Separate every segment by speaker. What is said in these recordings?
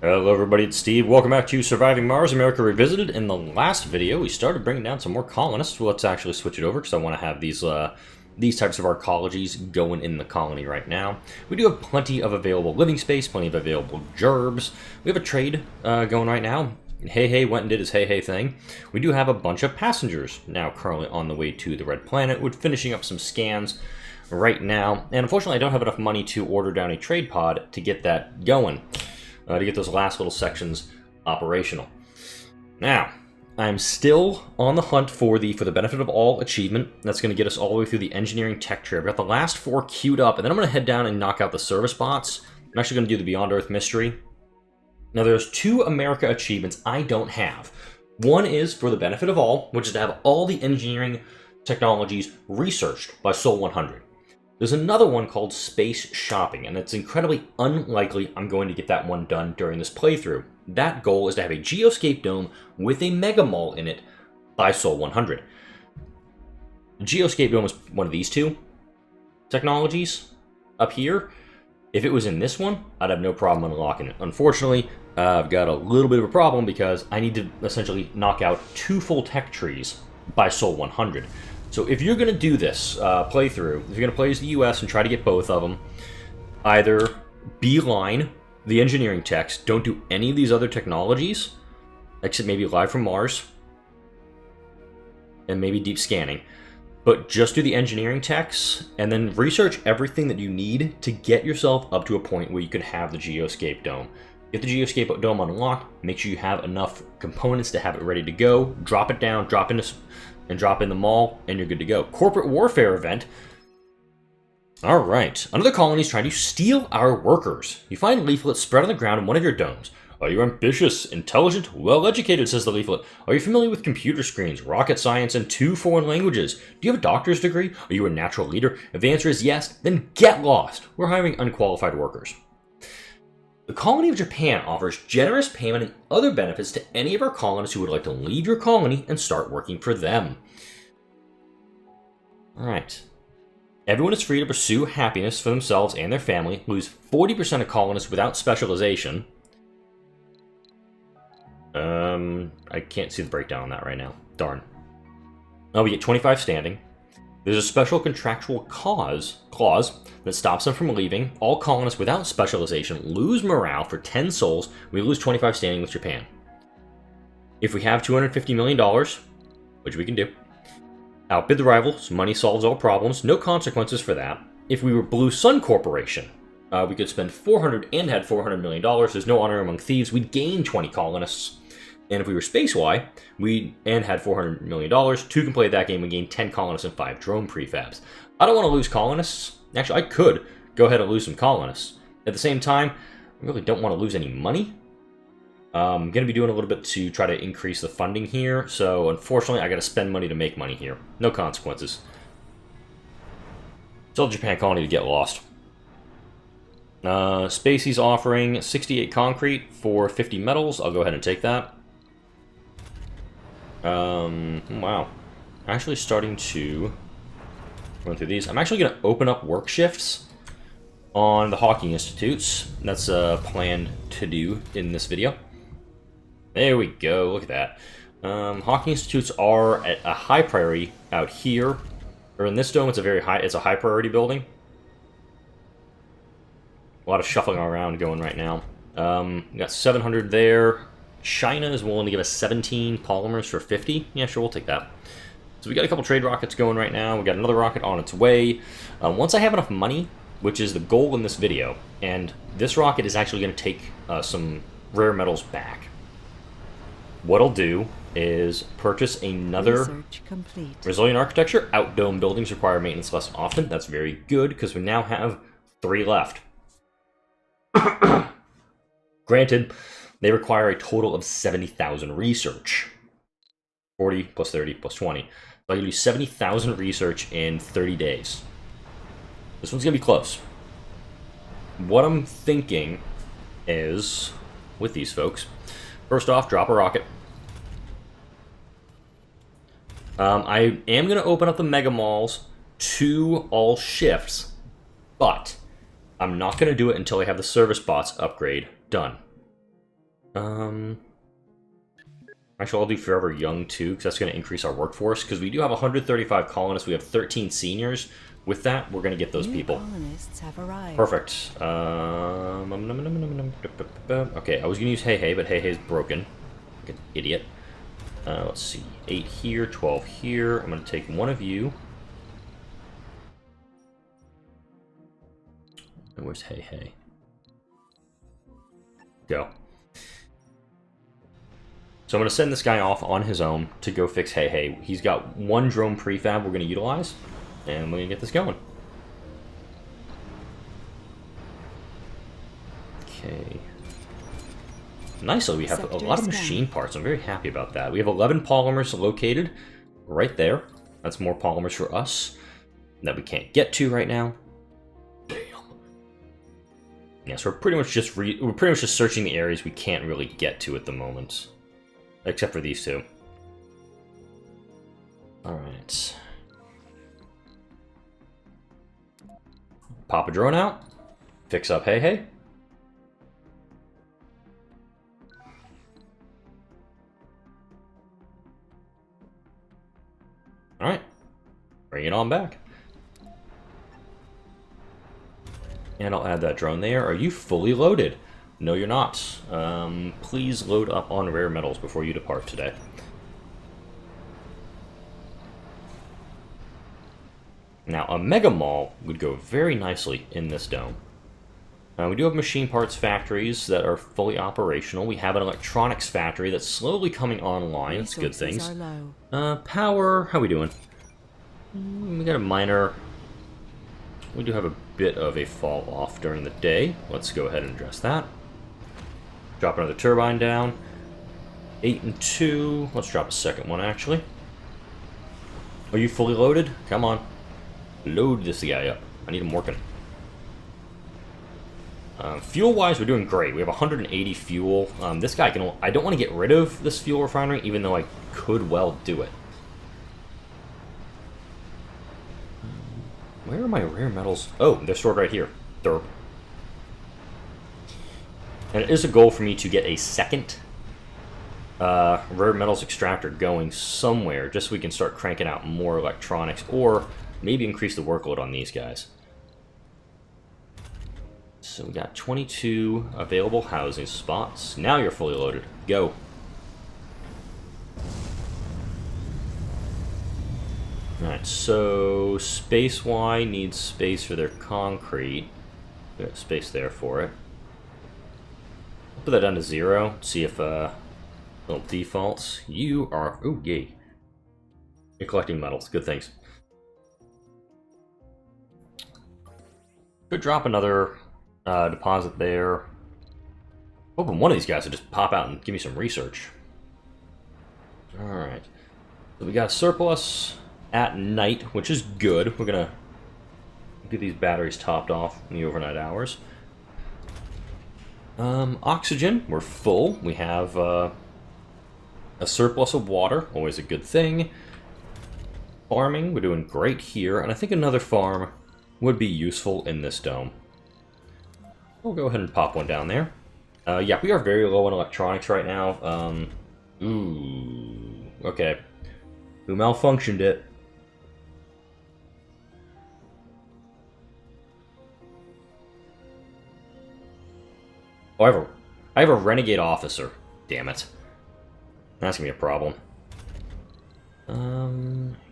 Speaker 1: Hello everybody, it's Steve. Welcome back to Surviving Mars, America Revisited. In the last video, we started bringing down some more colonists. Well, let's actually switch it over because I want to have these types of arcologies going in the colony right now. We do have plenty of available living space, plenty of available gerbs. We have a trade going right now. Hey went and did his hey thing. We do have a bunch of passengers now currently on the way to the Red Planet. We're finishing up some scans right now. And unfortunately, I don't have enough money to order down a trade pod to get that going. To get those last little sections operational. Now, I'm still on the hunt for the benefit of all achievement. That's going to get us all the way through the engineering tech tree. I've got the last 4 queued up, and then I'm going to head down and knock out the service bots. I'm actually going to do the Beyond Earth mystery. Now, there's 2 America achievements I don't have. One is for the benefit of all, which is to have all the engineering technologies researched by Sol 100. There's another one called Space Shopping, and it's incredibly unlikely I'm going to get that one done during this playthrough. That goal is to have a Geoscape Dome with a Mega Mall in it by Sol 100. The Geoscape Dome is one of these 2 technologies up here. If it was in this one, I'd have no problem unlocking it. Unfortunately, I've got a little bit of a problem because I need to essentially knock out 2 full tech trees by Sol 100. So if you're going to do this playthrough, if you're going to play as the US and try to get both of them, either beeline the engineering techs, don't do any of these other technologies, except maybe Live from Mars, and maybe deep scanning, but just do the engineering techs, and then research everything that you need to get yourself up to a point where you can have the Geoscape Dome. Get the Geoscape Dome unlocked, make sure you have enough components to have it ready to go, drop it down, drop in the mall, and you're good to go. Corporate warfare event. Alright, another colony is trying to steal our workers. You find leaflets spread on the ground in one of your domes. Are you ambitious, intelligent, well-educated, says the leaflet. Are you familiar with computer screens, rocket science, and 2 foreign languages? Do you have a doctor's degree? Are you a natural leader? If the answer is yes, then get lost. We're hiring unqualified workers. The colony of Japan offers generous payment and other benefits to any of our colonists who would like to leave your colony and start working for them. Alright. Everyone is free to pursue happiness for themselves and their family. Lose 40% of colonists without specialization. I can't see the breakdown on that right now. Darn. Oh, we get 25 standing. There's a special contractual clause that stops them from leaving. All colonists without specialization lose morale for 10 souls. We lose 25 standing with Japan. If we have $250 million, which we can do, outbid the rivals, money solves all problems, no consequences for that. If we were Blue Sun Corporation, we could spend $400 and had $400 million. There's no honor among thieves. We'd gain 20 colonists. And if we were Space Y, and had $400 million, 2 can play that game and gain 10 colonists and 5 drone prefabs. I don't want to lose colonists. Actually, I could go ahead and lose some colonists. At the same time, I really don't want to lose any money. I'm going to be doing a little bit to try to increase the funding here. So, unfortunately, I got to spend money to make money here. No consequences. Tell the Japan colony to get lost. Spacey's offering 68 concrete for 50 metals. I'll go ahead and take that. Wow. Actually starting to run through these. I'm actually going to open up work shifts on the Hawking Institutes. That's planned to do in this video. There we go. Look at that. Hawking Institutes are at a high priority out here. Or in this dome, it's a high priority building. A lot of shuffling around going right now. We got 700 there. China is willing to give us 17 polymers for 50. Yeah, sure, we'll take that. So we got a couple trade rockets going right now. We got another rocket on its way. Once I have enough money, which is the goal in this video, and this rocket is actually going to take some rare metals back. What I'll do is purchase another resilient architecture. Outdome buildings require maintenance less often. That's very good because we now have 3 left. Granted, they require a total of 70,000 research. 40 plus 30 plus 20. So I can do 70,000 research in 30 days. This one's going to be close. What I'm thinking is, with these folks, first off, drop a rocket. I am going to open up the mega malls to all shifts, but I'm not going to do it until I have the service bots upgrade done. Actually, I'll do Forever Young too, because that's going to increase our workforce. Because we do have 135 colonists, we have 13 seniors. With that, we're going to get those people.
Speaker 2: Colonists have arrived.
Speaker 1: Perfect. Okay, I was going to use Hey Hey, but Hey Hey's broken. Like an idiot. Let's see. 8 here, 12 here. I'm going to take one of you. And where's Hey Hey? Go. So I'm going to send this guy off on his own to go fix Hey Hey. He's got one drone prefab we're going to utilize, and we're going to get this going. Okay. Nicely, we have a lot of machine parts. I'm very happy about that. We have 11 polymers located right there. That's more polymers for us that we can't get to right now. Damn. Yeah, so we're pretty much just searching the areas we can't really get to at the moment. Except for these two. Alright. Pop a drone out. Fix up Hey Hey. Alright. Bring it on back. And I'll add that drone there. Are you fully loaded? No, you're not. Please load up on rare metals before you depart today. Now, a Mega Mall would go very nicely in this dome. We do have machine parts factories that are fully operational. We have an electronics factory that's slowly coming online. That's good things. Power, how we doing? We got a minor... We do have a bit of a fall off during the day. Let's go ahead and address that. Drop another turbine down. 8 and 2. Let's drop a second one, actually. Are you fully loaded? Come on. Load this guy up. I need him working. Fuel-wise, we're doing great. We have 180 fuel. This guy can... I don't want to get rid of this fuel refinery, even though I could well do it. Where are my rare metals? Oh, they're stored right here. Derp. And it is a goal for me to get a second rare metals extractor going somewhere, just so we can start cranking out more electronics, or maybe increase the workload on these guys. So we got 22 available housing spots. Now you're fully loaded. Go. Alright, so Space Y needs space for their concrete. There's space there for it. I'll put that down to 0, see if it'll defaults. You are... Oh, yay. You're collecting metals. Good things. Could drop another deposit there. Hoping one of these guys would just pop out and give me some research. Alright. So we got a surplus at night, which is good. We're gonna get these batteries topped off in the overnight hours. Oxygen, we're full. We have a surplus of water, always a good thing. Farming, we're doing great here, and I think another farm would be useful in this dome. We'll go ahead and pop one down there. Yeah, we are very low on electronics right now. Ooh, okay. Who malfunctioned it? Oh, I have a renegade officer. Damn it. That's gonna be a problem.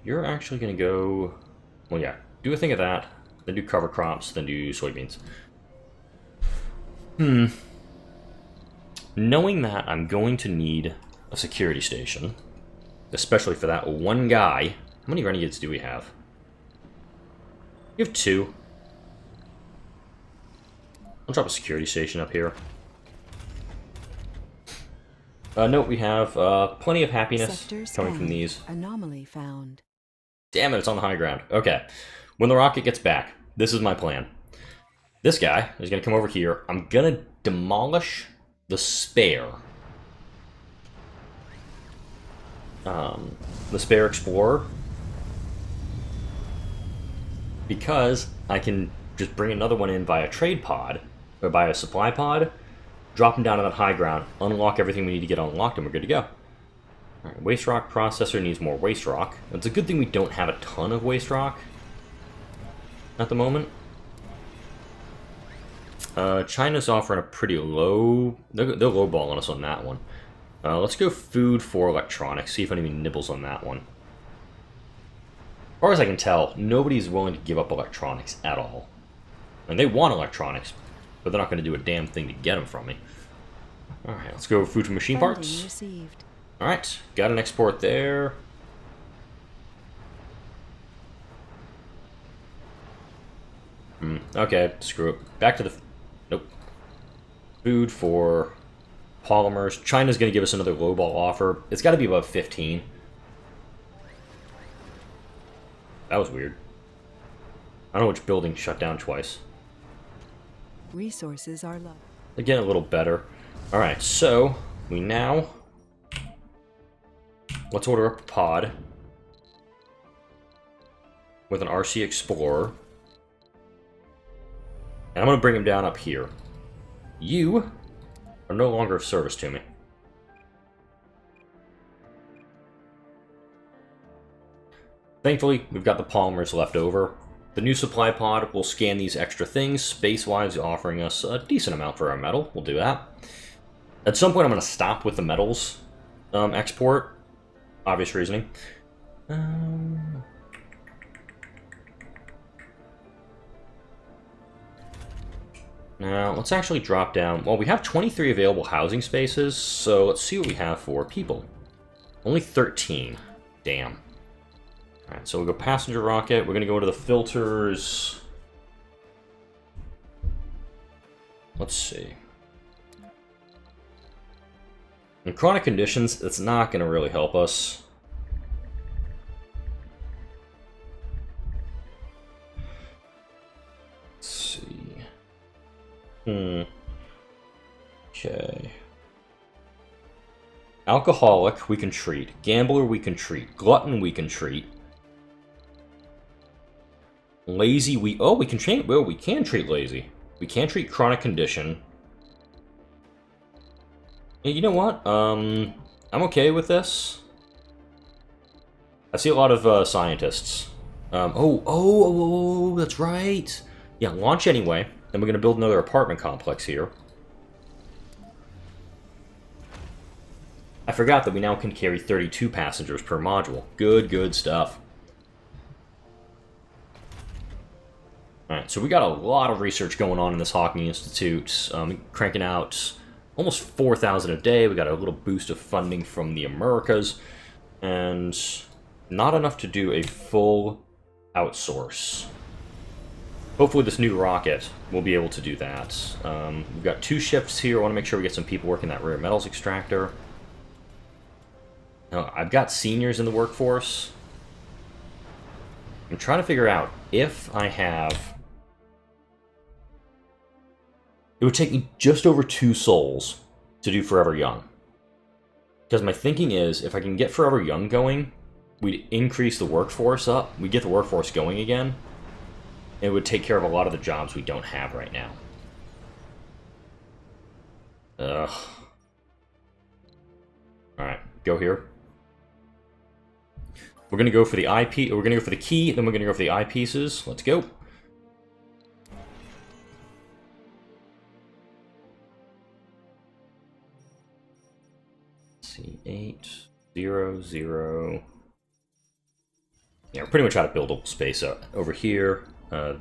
Speaker 1: You're actually gonna go... Well, yeah. Do a thing of that. Then do cover crops. Then do soybeans. Knowing that, I'm going to need a security station. Especially for that one guy. How many renegades do we have? We have 2. I'll drop a security station up here. No, we have plenty of happiness coming from these.
Speaker 2: Anomaly found.
Speaker 1: Damn it, it's on the high ground. Okay. When the rocket gets back, this is my plan. This guy is going to come over here. I'm going to demolish the spare. The spare explorer. Because I can just bring another one in via trade pod, or via supply pod. drop them down on that high ground, unlock everything we need to get unlocked, and we're good to go. Alright, waste rock processor needs more waste rock. It's a good thing we don't have a ton of waste rock at the moment. China's offering a pretty low... They're lowballing us on that one. Let's go food for electronics, see if anyone nibbles on that one. As far as I can tell, nobody's willing to give up electronics at all. And they want electronics, but they're not going to do a damn thing to get them from me. Alright, let's go food for machine parts.
Speaker 2: Received.
Speaker 1: Alright, got an export there. Okay, screw it. Back to the... Nope. Food for polymers. China's going to give us another lowball offer. It's got to be above 15. That was weird. I don't know which building shut down twice.
Speaker 2: Resources are low.
Speaker 1: Again, a little better. Alright, so we now... Let's order a pod with an RC Explorer. And I'm going to bring him down up here. You are no longer of service to me. Thankfully, we've got the polymers left over. The new supply pod will scan these extra things, space-wise offering us a decent amount for our metal. We'll do that. At some point, I'm going to stop with the metals export. Obvious reasoning. Now, let's actually drop down. Well, we have 23 available housing spaces, so let's see what we have for people. Only 13. Damn. Alright, so we'll go passenger rocket. We're going to go into the filters. Let's see. In chronic conditions, it's not going to really help us. Let's see. Okay. Alcoholic, we can treat. Gambler, we can treat. Glutton, we can treat. Lazy, we can treat. Well, we can treat lazy. We can treat chronic condition. You know what? I'm okay with this. I see a lot of scientists. That's right. Yeah, launch anyway. Then we're going to build another apartment complex here. I forgot that we now can carry 32 passengers per module. Good stuff. Alright, so we got a lot of research going on in this Hawking Institute. Cranking out almost 4,000 a day. We got a little boost of funding from the Americas. And not enough to do a full outsource. Hopefully this new rocket will be able to do that. We've got 2 shifts here. I want to make sure we get some people working that rare metals extractor. Now, I've got seniors in the workforce. I'm trying to figure out if I have... It would take me just over 2 souls to do Forever Young. Because my thinking is, if I can get Forever Young going, we'd increase the workforce up. We'd get the workforce going again. It would take care of a lot of the jobs we don't have right now. Ugh. Alright, go here. We're gonna go for the IP, we're gonna go for the key, then we're gonna go for the eyepieces. Let's go. Let's see, 8, 0, 0. Yeah, we're pretty much out of buildable space over here.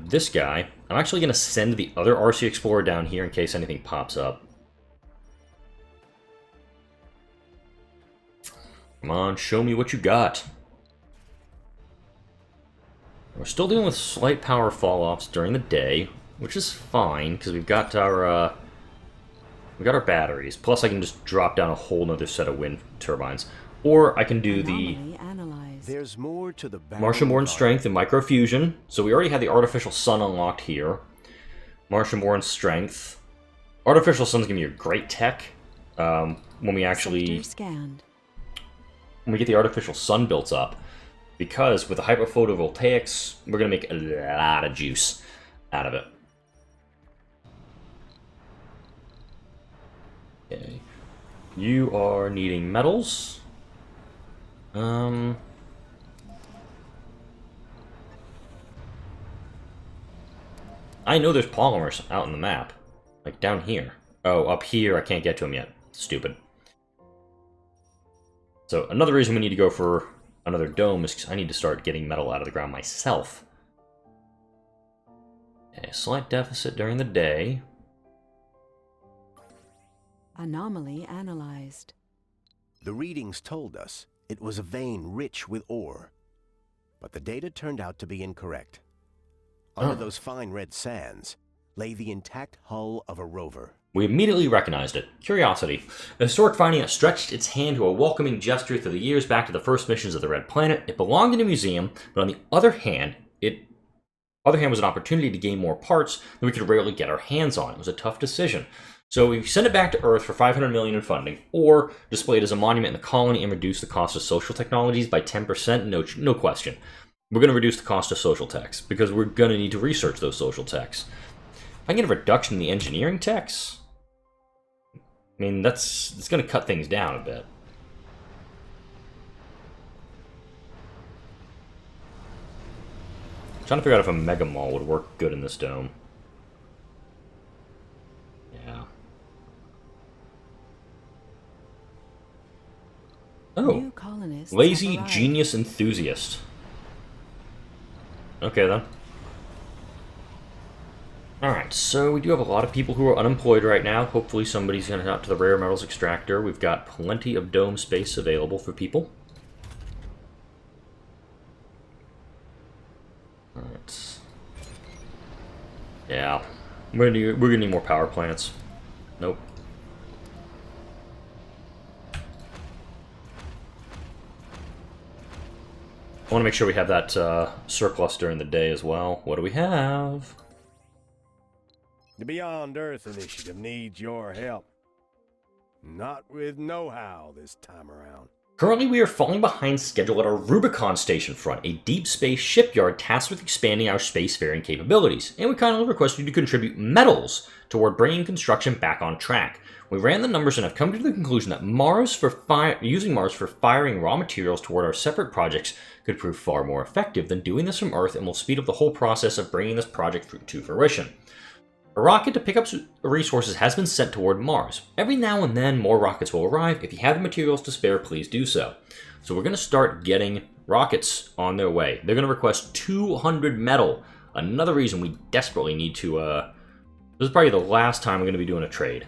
Speaker 1: This guy, I'm actually going to send the other RC Explorer down here in case anything pops up. Come on, show me what you got. We're still dealing with slight power fall-offs during the day, which is fine, because we've got our batteries. Plus, I can just drop down a whole nother set of wind turbines. Or I can do the
Speaker 3: There's more to the
Speaker 1: Martian-born strength and microfusion. So we already had the artificial sun unlocked here. Martian-born strength. Artificial sun's gonna be a great tech when we actually when we get the artificial sun built up, because with the hyperphotovoltaics, we're gonna make a lot of juice out of it. You are needing metals. I know there's polymers out in the map. Like down here. Oh, up here, I can't get to them yet. Stupid. So another reason we need to go for another dome is because I need to start getting metal out of the ground myself. A slight deficit during the day.
Speaker 2: Anomaly analyzed.
Speaker 3: The readings told us it was a vein rich with ore, but the data turned out to be incorrect. Under those fine red sands lay the intact hull of a rover.
Speaker 1: We immediately recognized it. Curiosity. A historic finding that stretched its hand to a welcoming gesture through the years back to the first missions of the Red Planet. It belonged in a museum, but on the other hand, was an opportunity to gain more parts that we could rarely get our hands on. It was a tough decision. So we send it back to Earth for $500 million in funding, or display it as a monument in the colony and reduce the cost of social technologies by 10%, no question. We're going to reduce the cost of social techs, because we're going to need to research those social techs. If I can get a reduction in the engineering techs, I mean, it's going to cut things down a bit. I'm trying to figure out if a Mega Mall would work good in this dome. Yeah. Oh, lazy genius enthusiast. Okay then. Alright, so we do have a lot of people who are unemployed right now. Hopefully somebody's going to head out to the rare metals extractor. We've got plenty of dome space available for people. Alright. Yeah. We're gonna need more power plants. Nope. I want to make sure we have that surplus during the day as well. What do we have?
Speaker 3: The Beyond Earth initiative needs your help. Not with know-how this time around.
Speaker 1: Currently, we are falling behind schedule at our Rubicon station front, a deep space shipyard tasked with expanding our spacefaring capabilities, and we kindly request you to contribute metals toward bringing construction back on track. We ran the numbers and have come to the conclusion that using Mars for firing raw materials toward our separate projects could prove far more effective than doing this from Earth and will speed up the whole process of bringing this project to fruition. A rocket to pick up resources has been sent toward Mars. Every now and then, more rockets will arrive. If you have the materials to spare, please do so. So we're going to start getting rockets on their way. They're going to request 200 metal. Another reason we desperately need to... this is probably the last time we're going to be doing a trade.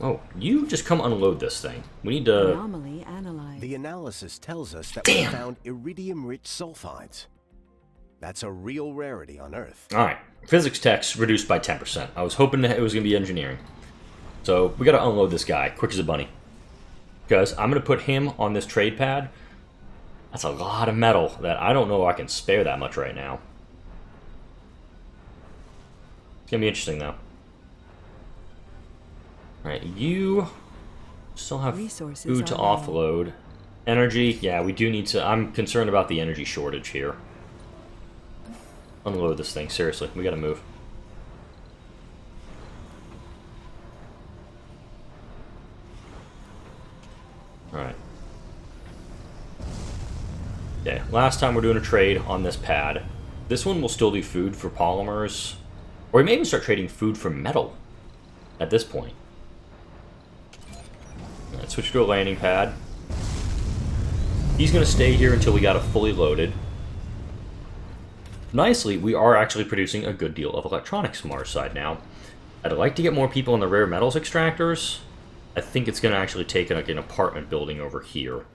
Speaker 1: Oh, you just come unload this thing. We need to...
Speaker 2: Anomaly analyzed.
Speaker 3: The analysis tells us that we found iridium-rich sulfides. That's a real rarity on Earth.
Speaker 1: Alright, physics tech's reduced by 10%. I was hoping that it was going to be engineering. So, we gotta unload this guy, quick as a bunny. Because I'm going to put him on this trade pad. That's a lot of metal that I don't know if I can spare that much right now. It's going to be interesting, though. Alright, you still have
Speaker 2: Resources
Speaker 1: food to
Speaker 2: are
Speaker 1: offload. Energy, yeah, we do need to... I'm concerned about the energy shortage here. Unload this thing, seriously. We gotta move. Alright. Okay, last time we're doing a trade on this pad. This one will still do food for polymers. Or we may even start trading food for metal at this point. Alright, switch to a landing pad. He's gonna stay here until we got it fully loaded. Nicely, we are actually producing a good deal of electronics from our side now. I'd like to get more people in the rare metals extractors. I think it's going to actually take like an apartment building over here.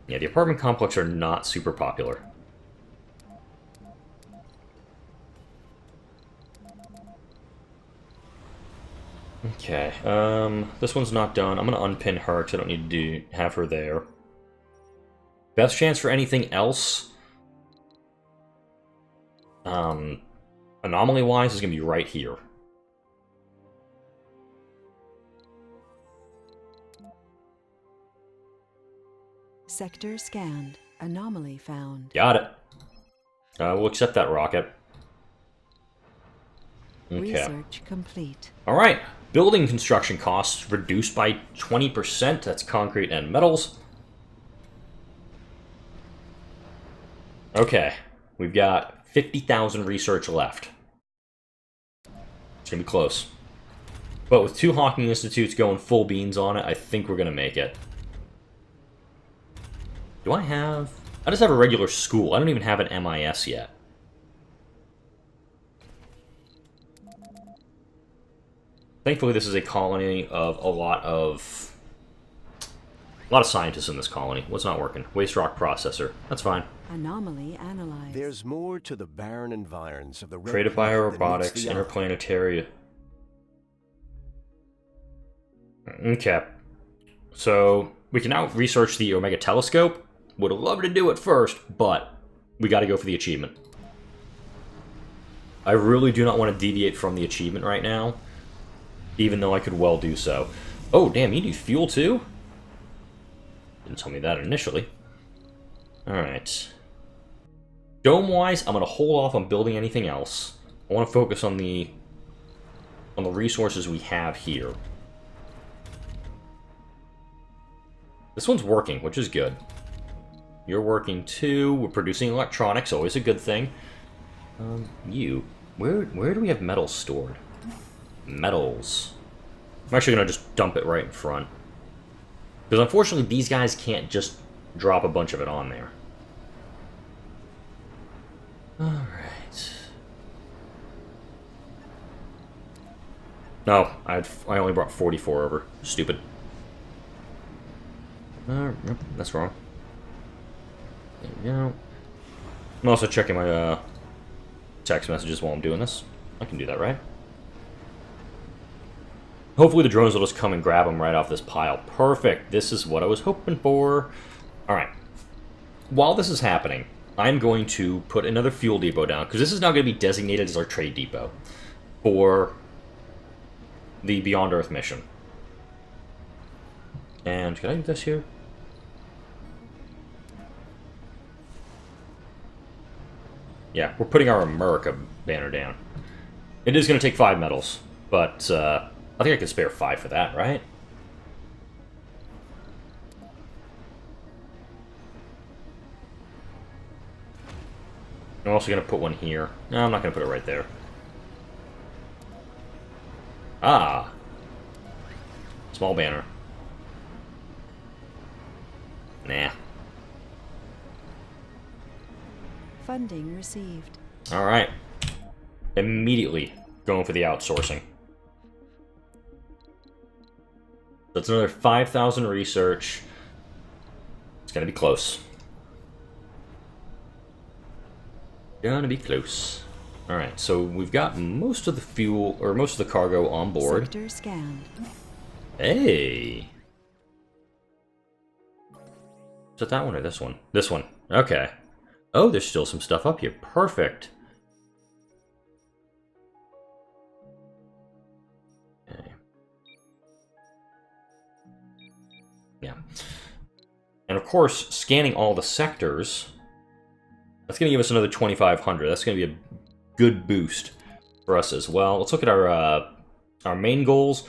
Speaker 1: Yeah, the apartment complex are not super popular. Okay, this one's not done. I'm going to unpin her because I don't need to have her there. Best chance for anything else, anomaly-wise, is going to be right here.
Speaker 2: Sector scanned. Anomaly found.
Speaker 1: Got it. We'll accept that rocket. Okay.
Speaker 2: Research complete.
Speaker 1: All right. Building construction costs reduced by 20%. That's concrete and metals. Okay. We've got 50,000 research left. It's going to be close. But with 2 Hawking Institutes going full beans on it, I think we're going to make it. Do I have... I just have a regular school. I don't even have an MIS yet. Thankfully, this is a colony of a lot of scientists in this colony. What's not working? Waste rock processor. That's fine.
Speaker 2: Anomaly analyzed.
Speaker 3: There's more to the barren environs of the red
Speaker 1: Creative
Speaker 3: planet than meets
Speaker 1: biorobotics,
Speaker 3: the eye.
Speaker 1: interplanetary. Okay. So, we can now research the Omega telescope. Would love to do it first, but we got to go for the achievement. I really do not want to deviate from the achievement right now, even though I could well do so. Oh, damn, you need fuel too? Didn't tell me that initially. Alright. Dome-wise, I'm going to hold off on building anything else. I want to focus on the resources we have here. This one's working, which is good. You're working too. We're producing electronics, always a good thing. Where do we have metals stored? Metals. I'm actually going to just dump it right in front. Because unfortunately, these guys can't just drop a bunch of it on there. Alright. No, I only brought 44 over. Stupid. Yep, that's wrong. There we go. I'm also checking my text messages while I'm doing this. I can do that, right? Hopefully the drones will just come and grab them right off this pile. Perfect. This is what I was hoping for. Alright. While this is happening, I'm going to put another fuel depot down, because this is now going to be designated as our trade depot for the Beyond Earth mission. And can I do this here? Yeah, we're putting our America banner down. It is going to take 5 metals, but I think I can spare 5 for that, right? I'm also going to put one here. No, I'm not going to put it right there. Ah. Small banner. Nah.
Speaker 2: Funding received.
Speaker 1: Alright. Immediately going for the outsourcing. That's another 5,000 research. It's gonna be close. Gonna be close. Alright, so we've got most of the fuel, or most of the cargo on board.
Speaker 2: Sector scanned.
Speaker 1: Hey! Is it that one or this one? This one. Okay. Oh, there's still some stuff up here. Perfect. Okay. Yeah. And of course, scanning all the sectors, that's going to give us another 2,500. That's going to be a good boost for us as well. Let's look at our main goals.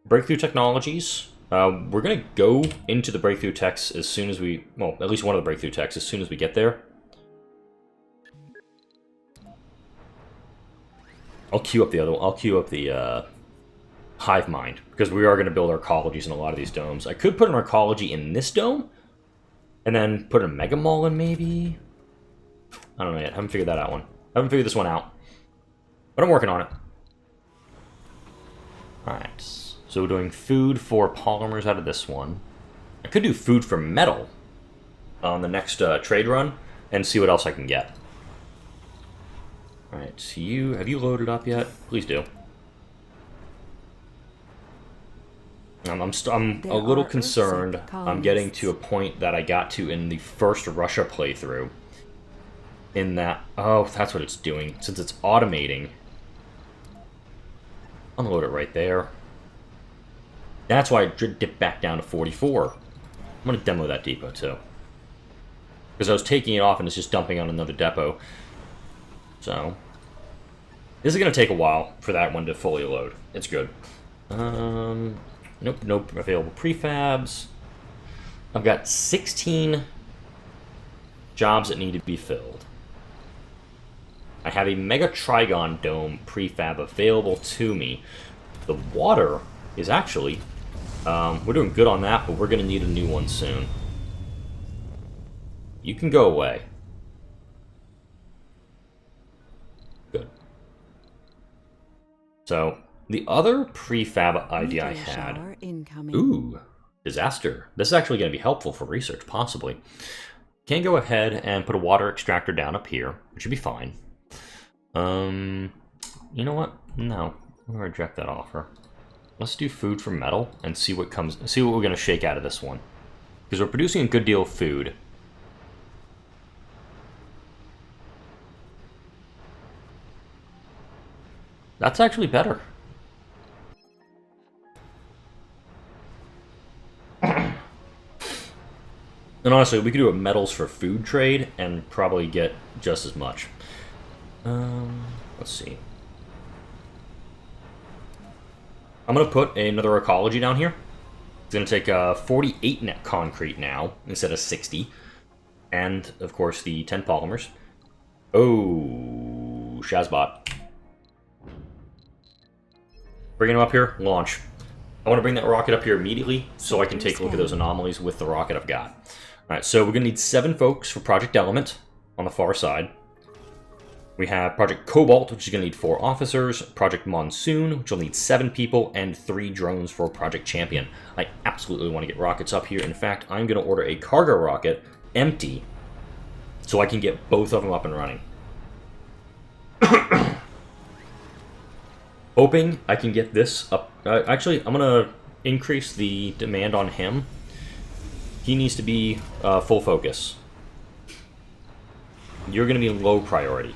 Speaker 1: Breakthrough technologies. We're going to go into the breakthrough techs as soon as we... Well, at least one of the breakthrough techs as soon as we get there. I'll queue up the other one. I'll queue up the hive mind, because we are going to build arcologies in a lot of these domes. I could put an arcology in this dome, and then put a mega mall in maybe? I don't know yet. I haven't figured that out one. I haven't figured this one out. But I'm working on it. Alright. So we're doing food for polymers out of this one. I could do food for metal on the next trade run and see what else I can get. Alright, so have you loaded up yet? Please do. I'm a little concerned. I'm getting to a point that I got to in the first Russia playthrough. In that... Oh, that's what it's doing. Since it's automating. Unload it right there. That's why I dipped back down to 44. I'm going to demo that depot, too. Because I was taking it off and it's just dumping on another depot. So... This is going to take a while for that one to fully load. It's good. Nope, nope available prefabs. I've got 16 jobs that need to be filled. I have a Mega Trigon Dome prefab available to me. The water is actually... we're doing good on that, but we're going to need a new one soon. You can go away. Good. So, the other prefab idea I had... Ooh, disaster. This is actually going to be helpful for research, possibly. Can go ahead and put a water extractor down up here, which should be fine. You know what? No. I'm going to reject that offer. Let's do food for metal and see what comes. See what we're going to shake out of this one. Because we're producing a good deal of food. That's actually better. And honestly, we could do a metals for food trade and probably get just as much. Let's see. I'm going to put another ecology down here. It's going to take 48 net concrete now instead of 60. And, of course, the 10 polymers. Oh, Shazbot. Bringing him up here, launch. I want to bring that rocket up here immediately so I can take a look at those anomalies with the rocket I've got. Alright, so we're going to need 7 folks for Project Element on the far side. We have Project Cobalt, which is going to need 4 officers, Project Monsoon, which will need 7 people, and 3 drones for Project Champion. I absolutely want to get rockets up here. In fact, I'm going to order a cargo rocket, empty, so I can get both of them up and running. Hoping I can get this up. Actually, I'm going to increase the demand on him. He needs to be full focus. You're going to be low priority.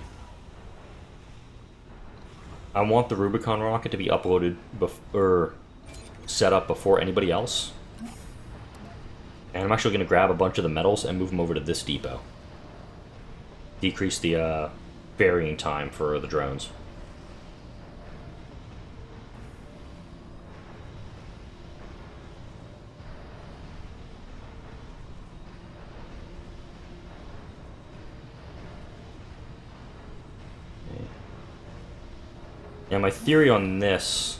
Speaker 1: I want the Rubicon rocket to be uploaded or set up before anybody else. And I'm actually going to grab a bunch of the metals and move them over to this depot. Decrease the ferrying time for the drones. Now my theory on this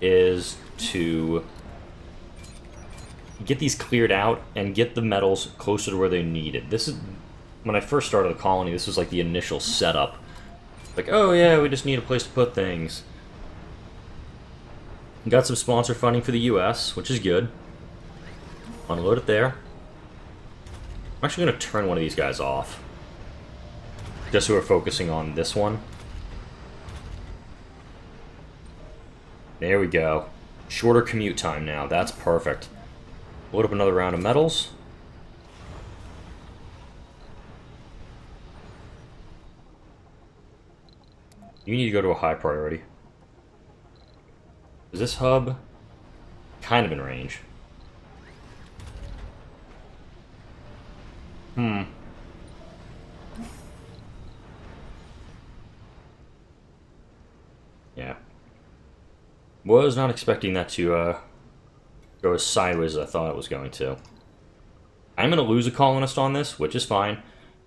Speaker 1: is to get these cleared out and get the metals closer to where they're needed. This is, when I first started the colony, this was like the initial setup. Like, oh yeah, we just need a place to put things. Got some sponsor funding for the US, which is good. Unload it there. I'm actually going to turn one of these guys off. Just so we're focusing on this one. There we go. Shorter commute time now. That's perfect. Load up another round of metals. You need to go to a high priority. Is this hub kind of in range? Yeah. Was not expecting that to go as sideways as I thought it was going to. I'm going to lose a colonist on this, which is fine.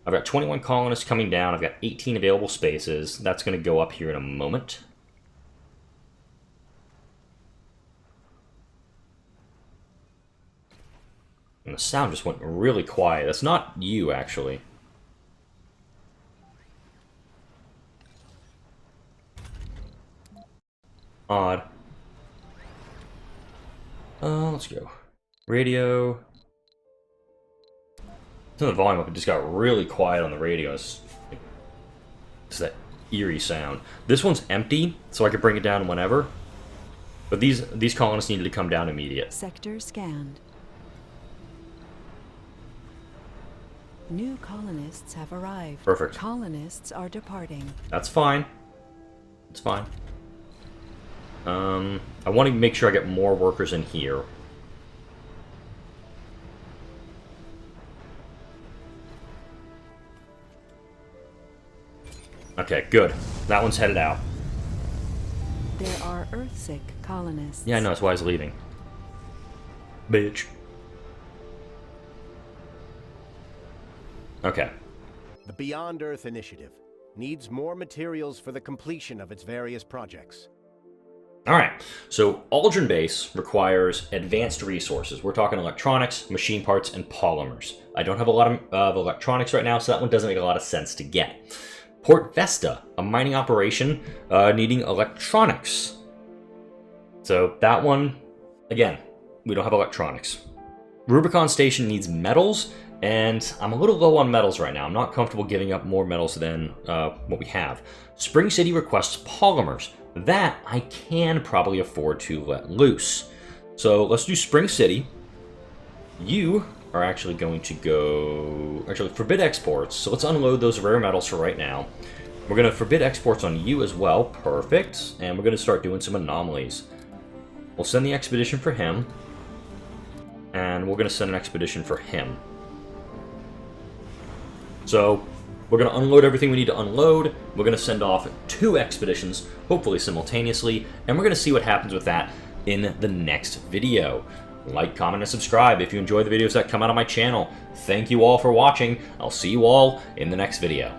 Speaker 1: I've got 21 colonists coming down. I've got 18 available spaces. That's going to go up here in a moment. And the sound just went really quiet. That's not you, actually. Odd. Let's go. Radio. Turn the volume up. It just got really quiet on the radio. It's that eerie sound. This one's empty, so I could bring it down whenever. But these colonists needed to come down immediate.
Speaker 2: Sector scanned. New colonists have arrived.
Speaker 1: Perfect.
Speaker 2: Colonists are departing.
Speaker 1: That's fine. It's fine. I want to make sure I get more workers in here. Okay, good. That one's headed out.
Speaker 2: There are Earthsick colonists.
Speaker 1: Yeah, I know, that's why I was leaving. Bitch. Okay.
Speaker 3: The Beyond Earth Initiative needs more materials for the completion of its various projects.
Speaker 1: Alright, so Aldrin Base requires advanced resources. We're talking electronics, machine parts, and polymers. I don't have a lot of electronics right now, so that one doesn't make a lot of sense to get. Port Vesta, a mining operation needing electronics. So that one, again, we don't have electronics. Rubicon Station needs metals, and I'm a little low on metals right now. I'm not comfortable giving up more metals than what we have. Spring City requests polymers. That I can probably afford to let loose. So let's do Spring City. You are actually going to go... Actually, forbid exports. So let's unload those rare metals for right now. We're going to forbid exports on you as well. Perfect. And we're going to start doing some anomalies. We'll send the expedition for him. And we're going to send an expedition for him. So we're going to unload everything we need to unload. We're going to send off 2 expeditions, hopefully simultaneously, and we're going to see what happens with that in the next video. Like, comment, and subscribe if you enjoy the videos that come out on my channel. Thank you all for watching. I'll see you all in the next video.